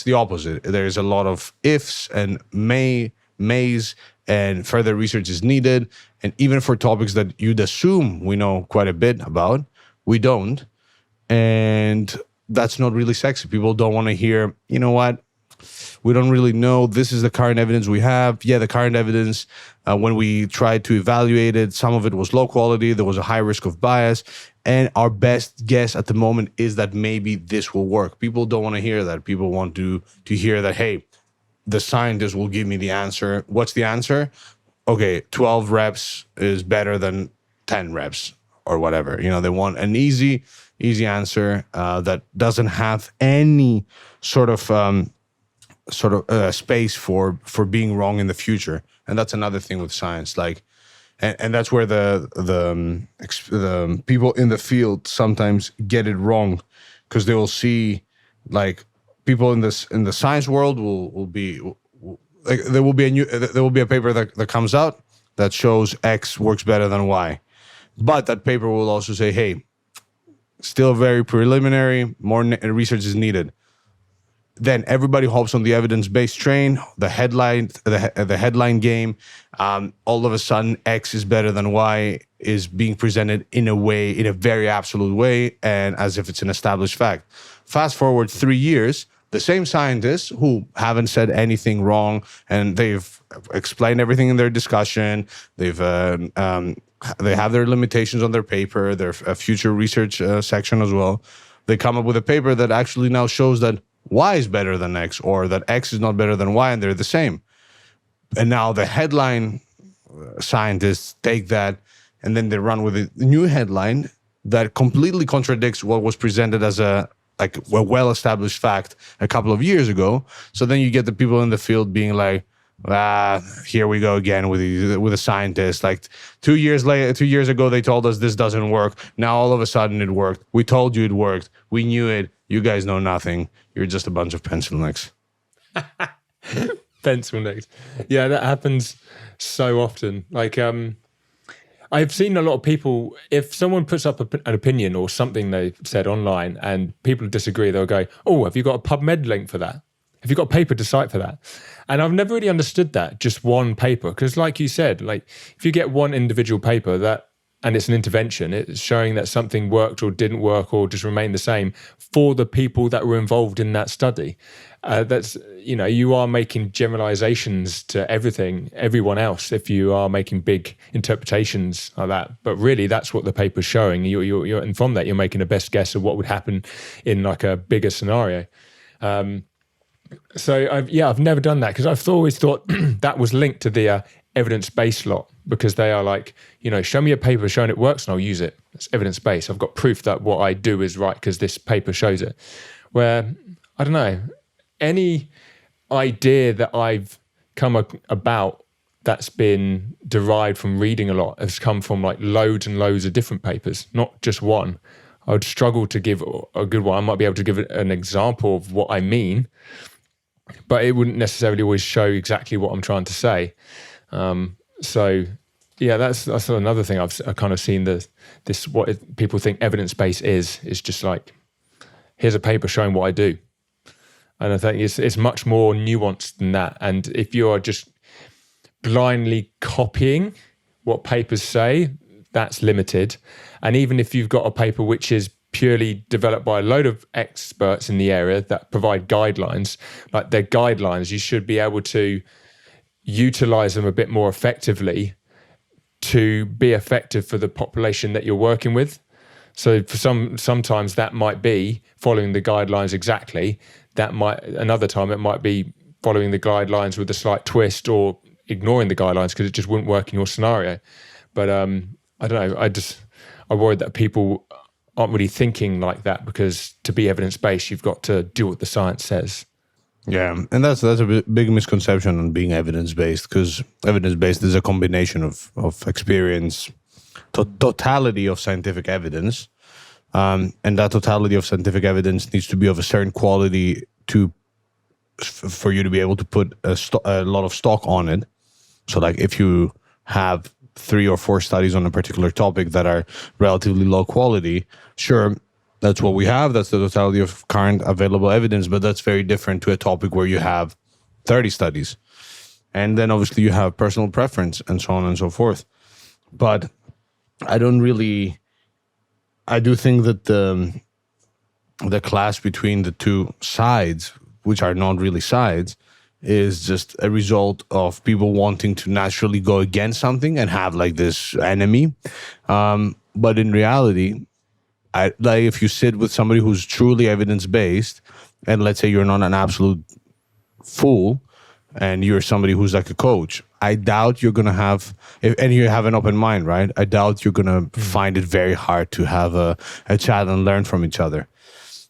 the opposite. There's a lot of ifs and may maze, and further research is needed. And even for topics that you'd assume we know quite a bit about, we don't. And that's not really sexy. People don't want to hear, you know what, we don't really know. This is the current evidence we have. Yeah, the current evidence, when we tried to evaluate it, some of it was low quality. There was a high risk of bias. And our best guess at the moment is that maybe this will work. People don't want to hear that. People want to hear that, hey, the scientist will give me the answer. What's the answer? Okay, 12 reps is better than 10 reps or whatever. You know, they want an easy answer that doesn't have any sort of space for being wrong in the future. And that's another thing with science. Like, and that's where the people in the field sometimes get it wrong, because they will see, like, people in the science world will be like, there will be a paper that comes out that shows X works better than Y, but that paper will also say, hey, still very preliminary, more research is needed. Then everybody hops on the evidence-based train, the headline game. All of a sudden, X is better than Y is being presented in a very absolute way, and as if it's an established fact. Fast forward 3 years, the same scientists who haven't said anything wrong, and they've explained everything in their discussion. They have their limitations on their paper, their future research section as well. They come up with a paper that actually now shows that Y is better than X, or that X is not better than Y, and they're the same. And now the headline scientists take that, and then they run with a new headline that completely contradicts what was presented as a well-established fact a couple of years ago. So then you get the people in the field being like, here we go again with a scientist. Like 2 years ago, they told us this doesn't work. Now all of a sudden it worked. We told you it worked. We knew it. You guys know nothing. You're just a bunch of pencil necks. Pencil necks. Yeah, that happens so often. Like, I've seen a lot of people, if someone puts up an opinion or something they said online and people disagree, they'll go, oh, have you got a PubMed link for that? Have you got a paper to cite for that? And I've never really understood that, just one paper. Because like you said, like, if you get one individual paper and it's an intervention, it's showing that something worked or didn't work or just remained the same for the people that were involved in that study. That's, you know, you are making generalizations to everyone else, if you are making big interpretations like that. But really, that's what the paper's showing. And from that, you're making a best guess of what would happen in like a bigger scenario. So I've never done that, because I've always thought that was linked to the evidence-based lot, because they are like, you know, show me a paper showing it works and I'll use it. It's evidence-based. I've got proof that what I do is right because this paper shows it. Where, I don't know, any idea that I've come about that's been derived from reading a lot has come from like loads and loads of different papers, not just one. I would struggle to give a good one. I might be able to give an example of what I mean, but it wouldn't necessarily always show exactly what I'm trying to say. So yeah, that's another thing I've kind of seen people think evidence-based is just like, here's a paper showing what I do. And I think it's much more nuanced than that. And if you're just blindly copying what papers say, that's limited. And even if you've got a paper which is purely developed by a load of experts in the area that provide guidelines, like their guidelines, you should be able to utilize them a bit more effectively to be effective for the population that you're working with. So for sometimes that might be following the guidelines exactly. Another time it might be following the guidelines with a slight twist, or ignoring the guidelines because it just wouldn't work in your scenario. But I don't know. I worried that people aren't really thinking like that, because to be evidence-based, you've got to do what the science says. Yeah, and that's a big misconception on being evidence-based, because evidence-based is a combination of experience, totality of scientific evidence, and that totality of scientific evidence needs to be of a certain quality for you to be able to put a lot of stock on it. So like if you have 3 or 4 studies on a particular topic that are relatively low quality, sure, that's what we have. That's the totality of current available evidence, but that's very different to a topic where you have 30 studies. And then obviously you have personal preference and so on and so forth. But I do think that the clash between the two sides, which are not really sides, is just a result of people wanting to naturally go against something and have like this enemy. But in reality, if you sit with somebody who's truly evidence-based, and let's say you're not an absolute fool, and you're somebody who's like a coach, I doubt you're going to have, and you have an open mind, right? I doubt you're going to find it very hard to have a chat and learn from each other.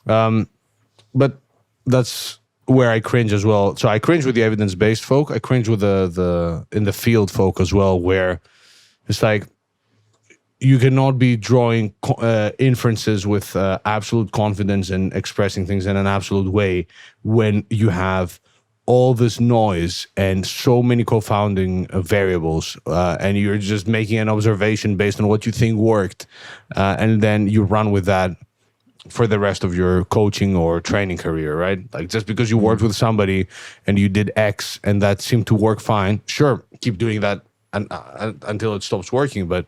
But that's where I cringe as well. So I cringe with the evidence-based folk. I cringe with the in the field folk as well, where it's like you cannot be drawing inferences with absolute confidence and expressing things in an absolute way when you have all this noise and so many confounding variables, and you're just making an observation based on what you think worked, and then you run with that for the rest of your coaching or training career, right? Like, just because you worked with somebody and you did X and that seemed to work fine, sure, keep doing that until it stops working, but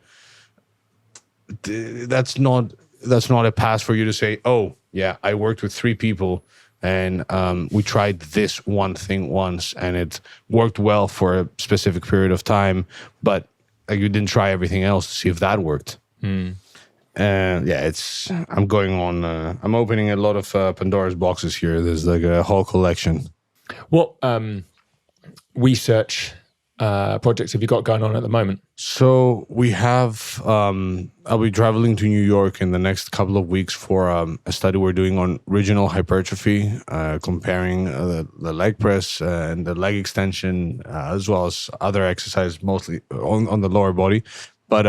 that's not a pass for you to say, oh yeah, I worked with 3 people and we tried this one thing once and it worked well for a specific period of time, but you didn't try everything else to see if that worked. I'm going on. I'm opening a lot of Pandora's boxes here. There's like a whole collection. What research projects have you got going on at the moment? So we have, I'll be traveling to New York in the next couple of weeks for a study we're doing on regional hypertrophy, comparing the leg press and the leg extension, as well as other exercises, mostly on the lower body. But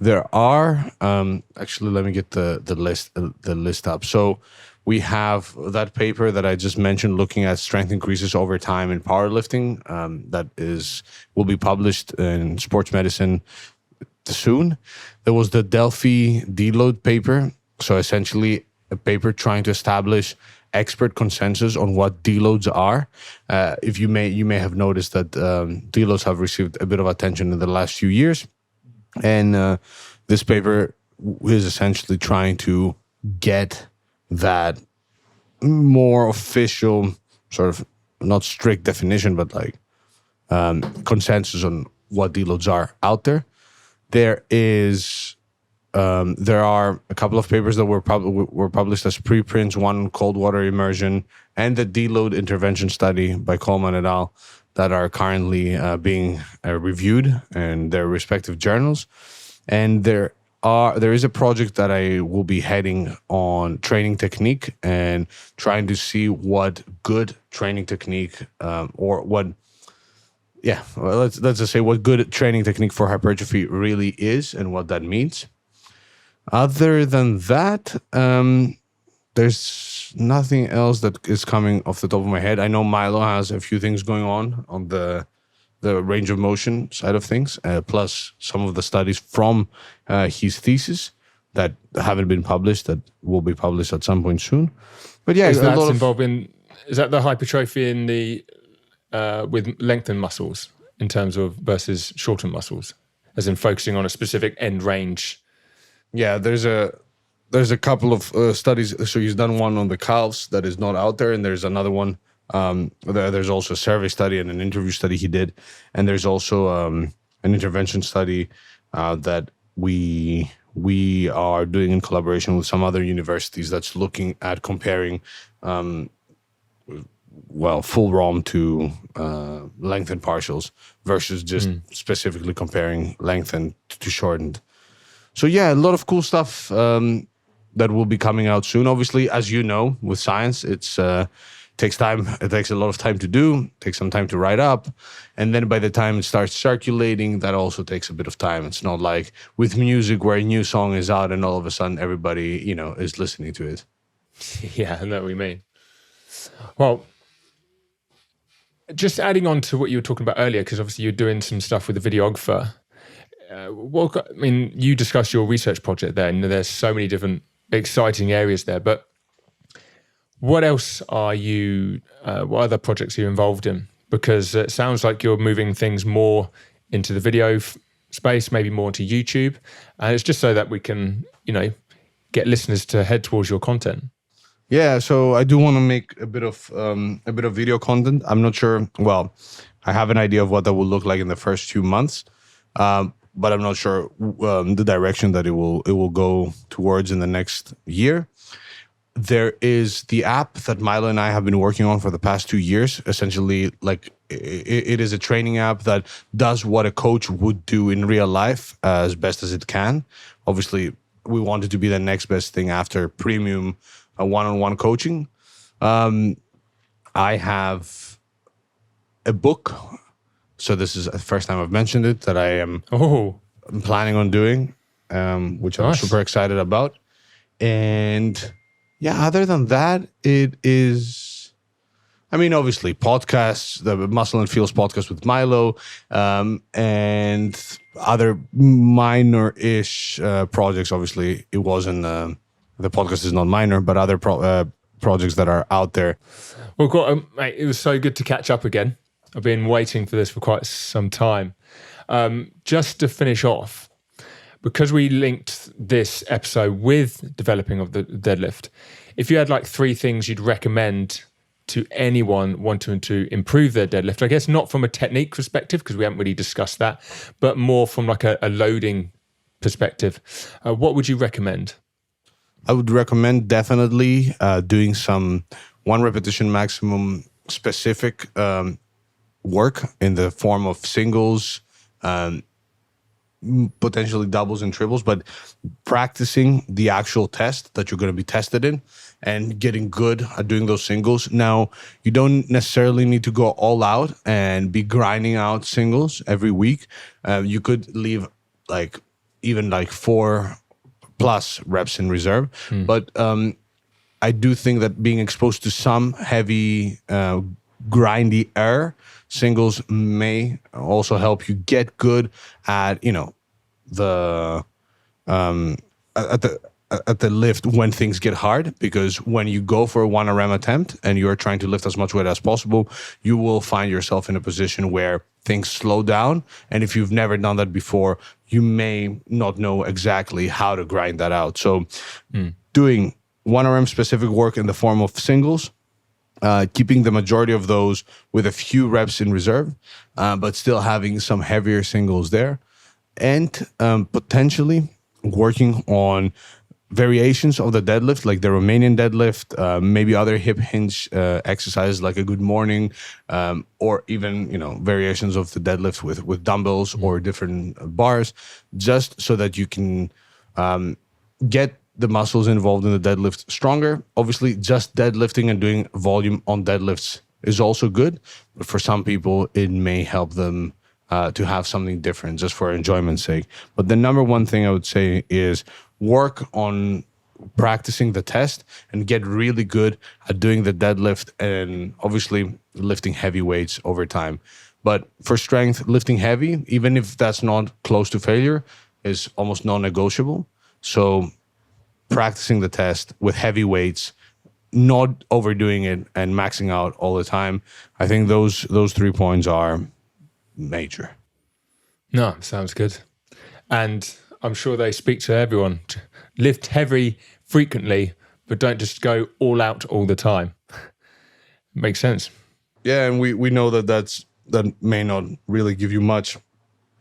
there are, actually, let me get the list up. So we have that paper that I just mentioned, looking at strength increases over time in powerlifting. That will be published in Sports Medicine soon. There was the Delphi deload paper. So essentially a paper trying to establish expert consensus on what deloads are. If you may have noticed that deloads have received a bit of attention in the last few years. And this paper is essentially trying to get that more official, sort of not strict definition, but like consensus on what deloads are out there. There are a couple of papers that were published as preprints, one on cold water immersion and the deload intervention study by Coleman et al. That are currently being reviewed in their respective journals. And there is a project that I will be heading on training technique and trying to see what good training technique let's just say what good training technique for hypertrophy really is and what that means. Other than that, there's nothing else that is coming off the top of my head. I know Milo has a few things going on the range of motion side of things, plus some of the studies from his thesis that haven't been published that will be published at some point soon. But yeah, is that the hypertrophy in the with lengthened muscles in terms of versus shortened muscles, as in focusing on a specific end range? Yeah, there's a couple of studies. So he's done one on the calves that is not out there, and there's another one. There's also a survey study and an interview study he did, and there's also an intervention study that we are doing in collaboration with some other universities that's looking at comparing full ROM to lengthened partials versus just specifically comparing lengthened to shortened. So yeah, a lot of cool stuff that will be coming out soon. Obviously, as you know, with science, it's takes time. It takes a lot of time to do, takes some time to write up. And then by the time it starts circulating, that also takes a bit of time. It's not like with music where a new song is out and all of a sudden everybody, is listening to it. Yeah, I know what you mean. Well, just adding on to what you were talking about earlier, because obviously you're doing some stuff with the videographer. You discussed your research project there, and there's so many different exciting areas there, but what else are you, what other projects are you involved in because it sounds like you're moving things more into the video space, maybe more into YouTube. And it's just so that we can, get listeners to head towards your content. Yeah, so I do want to make a bit of video content. I'm not sure. Well, I have an idea of what that will look like in the first 2 months, but I'm not sure the direction that it will go towards in the next year. There is the app that Milo and I have been working on for the past 2 years. Essentially, like it is a training app that does what a coach would do in real life as best as it can. Obviously, we want it to be the next best thing after premium one-on-one coaching. I have a book. So this is the first time I've mentioned it, that I am planning on doing, which I'm super excited about. And yeah, other than that, it is, obviously podcasts, the Muscle and Feels podcast with Milo, and other minor-ish projects. Obviously, it wasn't, the podcast is not minor, but other projects that are out there. Well, mate, it was so good to catch up again. I've been waiting for this for quite some time. Just to finish off, because we linked this episode with developing of the deadlift, if you had like 3 things you'd recommend to anyone wanting to improve their deadlift, I guess not from a technique perspective, because we haven't really discussed that, but more from like a loading perspective, what would you recommend? I would recommend definitely doing some 1 repetition maximum specific work in the form of singles, potentially doubles and triples, but practicing the actual test that you're going to be tested in and getting good at doing those singles. Now, you don't necessarily need to go all out and be grinding out singles every week. You could leave even 4+ reps in reserve. But I do think that being exposed to some heavy, grindy air singles may also help you get good at the lift when things get hard, because when you go for a 1 RM attempt and you're trying to lift as much weight as possible, you will find yourself in a position where things slow down, and if you've never done that before, you may not know exactly how to grind that out. So doing 1 RM specific work in the form of singles, keeping the majority of those with a few reps in reserve, but still having some heavier singles there, and potentially working on variations of the deadlift, like the Romanian deadlift, maybe other hip hinge exercises like a good morning, or even variations of the deadlift with dumbbells or different bars, just so that you can get the muscles involved in the deadlift stronger. Obviously, just deadlifting and doing volume on deadlifts is also good, but for some people, it may help them to have something different just for enjoyment's sake. But the number one thing I would say is work on practicing the test and get really good at doing the deadlift, and obviously lifting heavy weights over time. But for strength, lifting heavy, even if that's not close to failure, is almost non-negotiable. So practicing the test with heavy weights, not overdoing it, and maxing out all the time. I think those 3 points are major. No, sounds good. And I'm sure they speak to everyone. Lift heavy frequently, but don't just go all out all the time. Makes sense. Yeah, and we know that may not really give you much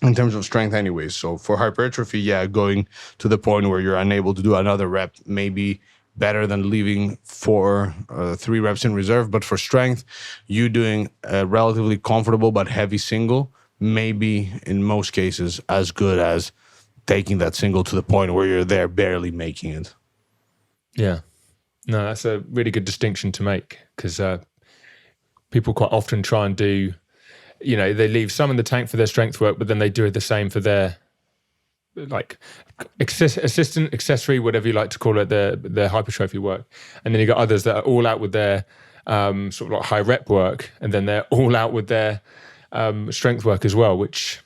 in terms of strength anyways. So for hypertrophy, going to the point where you're unable to do another rep may be better than leaving 3 reps in reserve. But for strength, you doing a relatively comfortable but heavy single may be, in most cases, as good as taking that single to the point where you're there barely making it. Yeah. No, that's a really good distinction to make, because people quite often try and do, they leave some in the tank for their strength work, but then they do the same for their assistant, accessory, whatever you like to call it, their hypertrophy work. And then you got others that are all out with their sort of like high rep work, and then they're all out with their strength work as well, which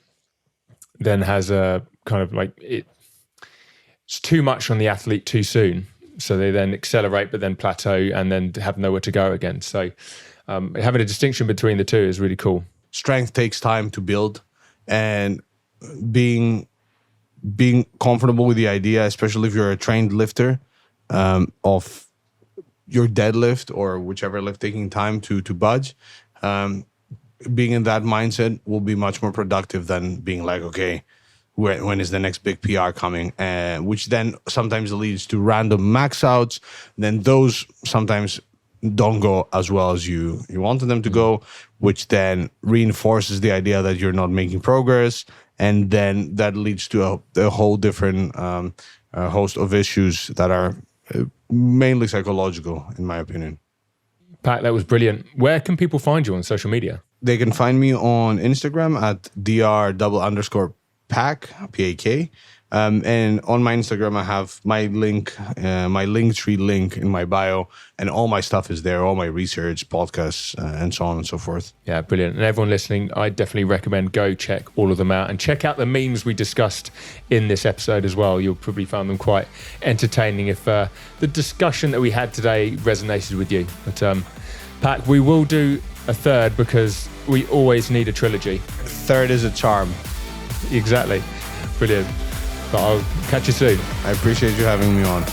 then has a kind of it's too much on the athlete too soon. So they then accelerate, but then plateau and then have nowhere to go again. So having a distinction between the two is really cool. Strength takes time to build, and being comfortable with the idea, especially if you're a trained lifter, of your deadlift or whichever lift taking time to budge, being in that mindset will be much more productive than being like, okay, when is the next big PR coming? Which then sometimes leads to random max outs. Then those sometimes don't go as well as you wanted them to go, which then reinforces the idea that you're not making progress. And then that leads to a whole different host of issues that are mainly psychological, in my opinion. Pat, that was brilliant. Where can people find you on social media? They can find me on Instagram at dr_pack, PAK. And on my Instagram, I have my link, my Linktree link in my bio, and all my stuff is there, all my research, podcasts, and so on and so forth. Yeah, brilliant. And everyone listening, I definitely recommend go check all of them out and check out the memes we discussed in this episode as well. You'll probably find them quite entertaining if the discussion that we had today resonated with you. But Pat, we will do a third because we always need a trilogy. Third is a charm. Exactly. Brilliant. But I'll catch you soon. I appreciate you having me on.